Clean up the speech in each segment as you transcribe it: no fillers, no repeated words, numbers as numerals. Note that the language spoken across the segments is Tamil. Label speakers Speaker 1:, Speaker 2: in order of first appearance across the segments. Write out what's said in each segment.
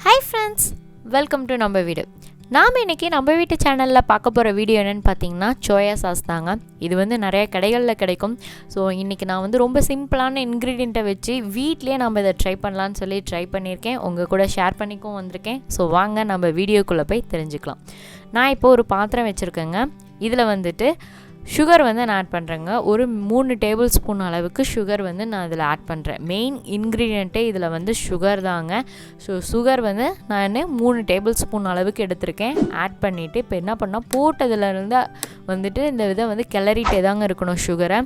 Speaker 1: Hi friends, welcome to Namma Veedu. நாம் இன்றைக்கி நம்ம வீட்டு சேனலில் பார்க்க போகிற வீடியோ என்னென்னு பார்த்தீங்கன்னா சோயா சாஸ் தாங்க. இது வந்து நிறைய கடைகளில் கிடைக்கும். ஸோ இன்றைக்கி நான் ரொம்ப சிம்பிளான இன்க்ரீடியண்ட்டை வச்சு வீட்லேயே நம்ம இதை ட்ரை பண்ணலான்னு சொல்லி ட்ரை பண்ணியிருக்கேன். உங்கள் கூட ஷேர் பண்ணிக்கவும் வந்திருக்கேன். ஸோ வாங்க நம்ம வீடியோக்குள்ளே போய் தெரிஞ்சுக்கலாம். நான் இப்போது ஒரு பாத்திரம் வச்சுருக்கேங்க. இதில் சுகர் நான் ஆட் பண்ணுறேங்க. ஒரு 3 டேபிள் ஸ்பூன் அளவுக்கு சுகர் நான் இதில் ஆட் பண்ணுறேன். மெயின் இன்க்ரீடியண்ட்டே இதில் சுகர் தாங்க. ஸோ சுகர் நான் 3 டேபிள் ஸ்பூன் அளவுக்கு எடுத்திருக்கேன். ஆட் பண்ணிவிட்டு இப்போ என்ன பண்ணால் போட்டதுலேருந்து இந்த இதை கிளறிட்டே தாங்க இருக்கணும். சுகரை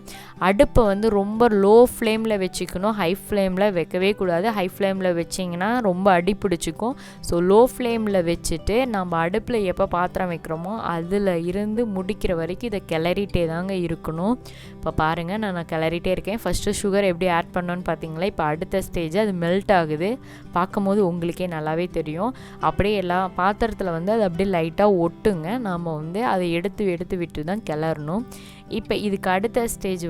Speaker 1: அடுப்பை ரொம்ப லோ ஃப்ளேமில் வச்சுக்கணும். ஹை ஃப்ளேமில் வைக்கவே கூடாது. ஹை ஃப்ளேமில் வச்சிங்கன்னா ரொம்ப அடி பிடிச்சிக்கும். ஸோ லோ ஃப்ளேமில் வச்சுட்டு நம்ம அடுப்பில் எப்போ பாத்திரம் வைக்கிறோமோ அதில் இருந்து முடிக்கிற வரைக்கும் இதை கிளறிட்டே தாங்க இருக்கணும். இப்போ பாருங்கள், நான் கிளறிட்டே இருக்கேன். ஃபஸ்ட்டு சுகர் எப்படி ஆட் பண்ணோன்னு பார்த்தீங்களா? இப்போ அடுத்த ஸ்டேஜ் அது மெல்ட் ஆகுது. பார்க்கும்போது உங்களுக்கே நல்லாவே தெரியும். அப்படியே எல்லா பாத்திரத்தில் அது அப்படியே லைட்டாக ஒட்டுங்க. நாம் அதை எடுத்து விட்டு தான் கிளறணும். இப்போ இதுக்கு அடுத்த ஸ்டேஜ்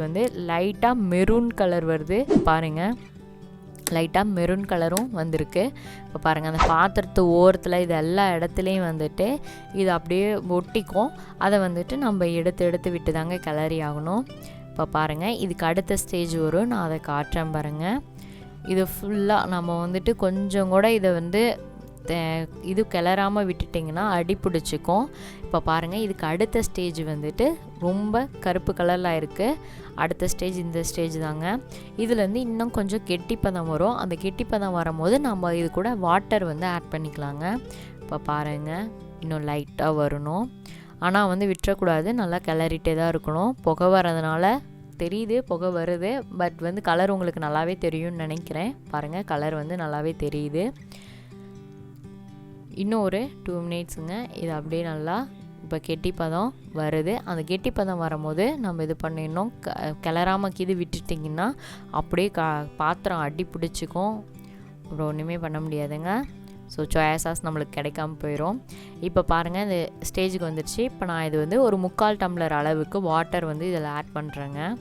Speaker 1: லைட்டாக மெரூன் கலர் வருது பாருங்கள். லைட்டாக மெரூன் கலரும் வந்திருக்கு. இப்போ பாருங்கள், அந்த பாத்திரத்து ஓரத்தில் இது எல்லா இடத்துலையும் இது அப்படியே ஒட்டிக்கும். அதை நம்ம எடுத்து விட்டு தாங்க கிளறி ஆகணும். இப்போ பாருங்கள், இதுக்கு அடுத்த ஸ்டேஜ் வரும். நான் அதை காட்டுறேன் பாருங்கள். இது ஃபுல்லாக நம்ம கொஞ்சம் கூட இதை இது கிளறாமல் விட்டுட்டிங்கன்னா அடி பிடிச்சிக்கும். இப்போ பாருங்கள், இதுக்கு அடுத்த ஸ்டேஜ் ரொம்ப கருப்பு கலரில் இருக்குது. அடுத்த ஸ்டேஜ் இந்த ஸ்டேஜ் தாங்க. இதுலேருந்து இன்னும் கொஞ்சம் கெட்டிப்பதம் வரும். அந்த கெட்டிப்பதம் வரும்போது நம்ம இது கூட வாட்டர் ஆட் பண்ணிக்கலாங்க. இப்போ பாருங்கள், இன்னும் லைட்டாக வரணும். ஆனால் விட்டுறக்கூடாது. நல்லா கிளறிட்டே தான் இருக்கணும். புகை வரதுனால தெரியுது, புகை வருது. பட் கலர் உங்களுக்கு நல்லாவே தெரியும்னு நினைக்கிறேன். பாருங்கள், கலர் நல்லாவே தெரியுது. இன்னும் ஒரு 2 மினிட்ஸுங்க. இது அப்படியே நல்லா இப்போ கெட்டிப்பதம் வருது. அந்த கெட்டிப்பதம் வரும்போது நம்ம இது பண்ணிடணும். கிளறாமல் இது விட்டுட்டிங்கன்னா அப்படியே பாத்திரம் அடி பிடிச்சிக்கும். அப்புறம் ஒன்றுமே பண்ண முடியாதுங்க. ஸோ சோயா சாஸ் நம்மளுக்கு கிடைக்காம போயிடும். இப்போ பாருங்கள், இந்த ஸ்டேஜுக்கு வந்துடுச்சு. இப்போ நான் இது ஒரு 3/4 டம்ளர் அளவுக்கு வாட்டர் இதில் ஆட் பண்ணுறேங்க.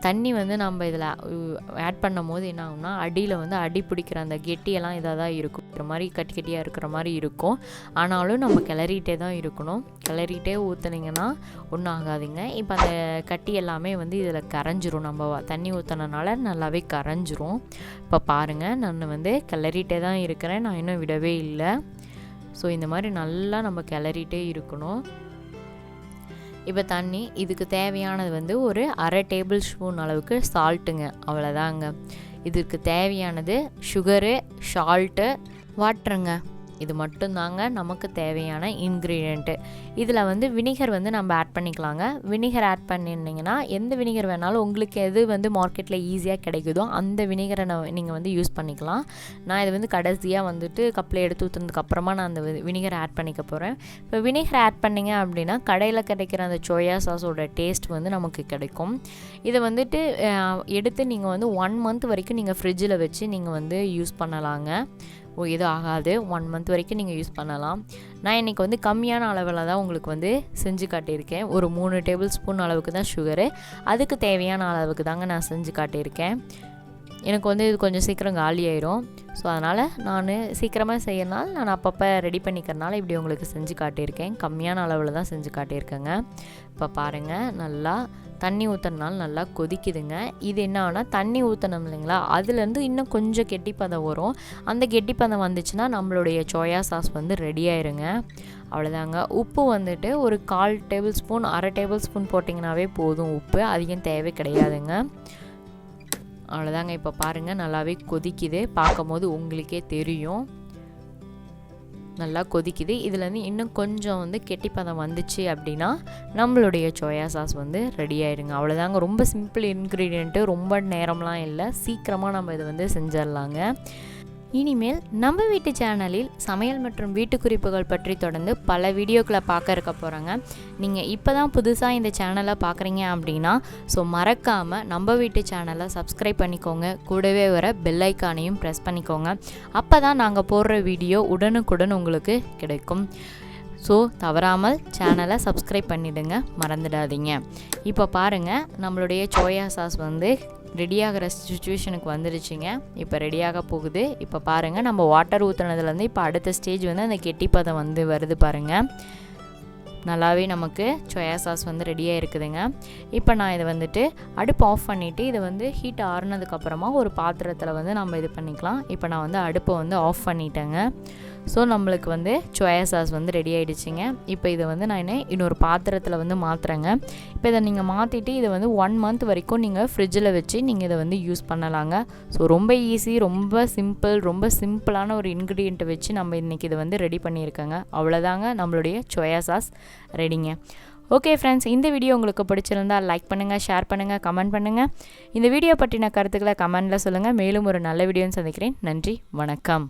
Speaker 1: தண்ணி நம்ம இதில் ஆட் பண்ணும் போது என்ன ஆகும்னா அடியில் அடி பிடிக்கிற அந்த கெட்டியெல்லாம் இதாக தான் இருக்கும். இருக்கிற மாதிரி கட்டியாக இருக்கிற மாதிரி இருக்கும். ஆனாலும் நம்ம கிளறிட்டே தான் இருக்கணும். கிளறிட்டே ஊற்றுனீங்கன்னா ஒன்றும் ஆகாதுங்க. இப்போ அந்த கட்டி எல்லாமே இதில் கரைஞ்சிரும். நம்ம தண்ணி ஊற்றினால நல்லாவே கரைஞ்சிரும். இப்போ பாருங்கள், நான் கிளறிட்டே தான் இருக்கிறேன். நான் இன்னும் விடவே இல்லை. ஸோ இந்த மாதிரி நல்லா நம்ம கிளறிட்டே இருக்கணும். இப்போ தண்ணி இதுக்கு தேவையானது ஒரு 1/2 டேபிள் ஸ்பூன் அளவுக்கு சால்ட்டுங்க. அவ்வளோதாங்க. இதுக்கு தேவையானது சுகரு, சால்ட்டு, வாட்டருங்க. இது மட்டும்தாங்க நமக்கு தேவையான இன்க்ரீடியண்ட்டு. இதில் வினிகர் நம்ம ஆட் பண்ணிக்கலாங்க. வினிகர் ஆட் பண்ணியிருந்தீங்கன்னா எந்த வினிகர் வேணாலும் உங்களுக்கு எது மார்க்கெட்டில் ஈஸியாக கிடைக்குதோ அந்த வினிகரை நீங்கள் யூஸ் பண்ணிக்கலாம். நான் இது கடைசியாக கப்பில் எடுத்து ஊற்றுனதுக்கப்புறமா நான் அந்த வினிகர் ஆட் பண்ணிக்க போகிறேன். இப்போ வினிகர் ஆட் பண்ணிங்க அப்படின்னா கடையில் கிடைக்கிற அந்த சோயா சாஸோட டேஸ்ட் நமக்கு கிடைக்கும். இதை எடுத்து நீங்கள் 1 மந்த் வரைக்கும் நீங்கள் ஃப்ரிட்ஜில் வச்சு நீங்கள் யூஸ் பண்ணலாங்க. எதுவும் ஆகாது. 1 மந்த் வரைக்கும் நீங்கள் யூஸ் பண்ணலாம். நான் இன்றைக்கி கம்மியான அளவில் தான் உங்களுக்கு செஞ்சு காட்டியிருக்கேன். ஒரு 3 டேபிள் ஸ்பூன் அளவுக்கு தான் சுகரு. அதுக்கு தேவையான அளவுக்கு தாங்க நான் செஞ்சு காட்டியிருக்கேன். எனக்கு இது கொஞ்சம் சீக்கிரம் காலி ஆயிரும். ஸோ அதனால் நான் சீக்கிரமாக செய்யறனால நான் அப்பப்போ ரெடி பண்ணிக்கிறனால இப்படி உங்களுக்கு செஞ்சு காட்டியிருக்கேன். கம்மியான அளவில் தான் செஞ்சு காட்டியிருக்கேங்க. இப்போ பாருங்கள், நல்லா தண்ணி ஊற்றுறதுனால நல்லா கொதிக்குதுங்க. இது என்ன ஆனால் தண்ணி ஊற்றணும் இல்லைங்களா, அதுலேருந்து இன்னும் கொஞ்சம் கெட்டிப்பதம் வரும். அந்த கெட்டிப்பதம் வந்துச்சுன்னா நம்மளுடைய சோயா சாஸ் ரெடி ஆயிருங்க. அவ்வளோதாங்க. உப்பு ஒரு 1/4 டேபிள் ஸ்பூன் 1/2 டேபிள் ஸ்பூன் போட்டிங்கனாவே போதும். உப்பு அதிகம் தேவை கிடையாதுங்க. அவ்வளோதாங்க. இப்போ பாருங்கள், நல்லாவே கொதிக்குது. பார்க்கும் போது உங்களுக்கே தெரியும் நல்லா கொதிக்குது. இதுலேருந்து இன்னும் கொஞ்சம் கெட்டிப்பதம் வந்துச்சு அப்படின்னா நம்மளுடைய சோயா சாஸ் ரெடி ஆயிருங்க. அவ்வளோதாங்க. ரொம்ப சிம்பிள் இன்க்ரீடியண்ட்டு. ரொம்ப நேரம்லாம் இல்லை. சீக்கிரமாக நம்ம இதை செஞ்சிடலாங்க. இனிமேல் நம்ம வீட்டு சேனலில் சமையல் மற்றும் வீட்டு குறிப்புகள் பற்றி தொடர்ந்து பல வீடியோக்களை பார்க்க இருக்க போகிறாங்க. நீங்கள் இப்போ தான் புதுசாக இந்த சேனலை பார்க்குறீங்க அப்படின்னா மறக்காமல் நம்ம வீட்டு சேனலை சப்ஸ்கிரைப் பண்ணிக்கோங்க. கூடவே வர பெல் ஐக்கானையும் ப்ரெஸ் பண்ணிக்கோங்க. அப்போ தான் நாங்கள் போடுற வீடியோ உடனுக்குடன் உங்களுக்கு கிடைக்கும். ஸோ தவறாமல் சேனலை சப்ஸ்கிரைப் பண்ணிவிடுங்க, மறந்துடாதீங்க. இப்போ பாருங்கள், நம்மளுடைய சோயா சாஸ் ரெடியாகிற சிச்சுவேஷனுக்கு வந்துருச்சுங்க. இப்போ ரெடியாக போகுது. இப்போ பாருங்கள், நம்ம வாட்டர் ஊற்றுனதுலேருந்து இப்போ அடுத்த ஸ்டேஜ் வந்து அந்த கெட்டிப்பதம் வந்து வருது பாருங்கள். நல்லாவே நமக்கு சோயா சாஸ் வந்து ரெடியாக இருக்குதுங்க. இப்போ நான் இதை வந்துட்டு அடுப்பு ஆஃப் பண்ணிவிட்டு இதை வந்து ஹீட் ஆறுனதுக்கப்புறமா ஒரு பாத்திரத்தில் வந்து நம்ம இது பண்ணிக்கலாம். இப்போ நான் வந்து அடுப்பை வந்து ஆஃப் பண்ணிட்டேங்க. ஸோ நம்மளுக்கு வந்து சோயா சாஸ் வந்து ரெடி ஆகிடுச்சிங்க. இப்போ இதை வந்து நான் இன்னொரு பாத்திரத்தில் வந்து மாற்றுறேங்க. இப்போ இதை நீங்கள் மாற்றிட்டு இதை வந்து 1 மந்த் வரைக்கும் நீங்கள் ஃப்ரிட்ஜில் வச்சு நீங்கள் இதை வந்து யூஸ் பண்ணலாங்க. ஸோ ரொம்ப ஈஸி, ரொம்ப சிம்பிளான ஒரு இன்க்ரீடியண்ட்டை வச்சு நம்ம இன்றைக்கி இதை வந்து ரெடி பண்ணியிருக்கோங்க. அவ்வளோதாங்க, நம்மளுடைய சோயா சாஸ் ரெடிங்க. ஓகே ஃப்ரெண்ட்ஸ், இந்த வீடியோ உங்களுக்கு பிடிச்சிருந்தால் லைக் பண்ணுங்கள், ஷேர் பண்ணுங்கள், கமெண்ட் பண்ணுங்கள். இந்த வீடியோ பற்றின கருத்துக்களை கமெண்டில் சொல்லுங்கள். மேலும் ஒரு நல்ல வீடியோன்னு சந்திக்கிறேன். நன்றி, வணக்கம்.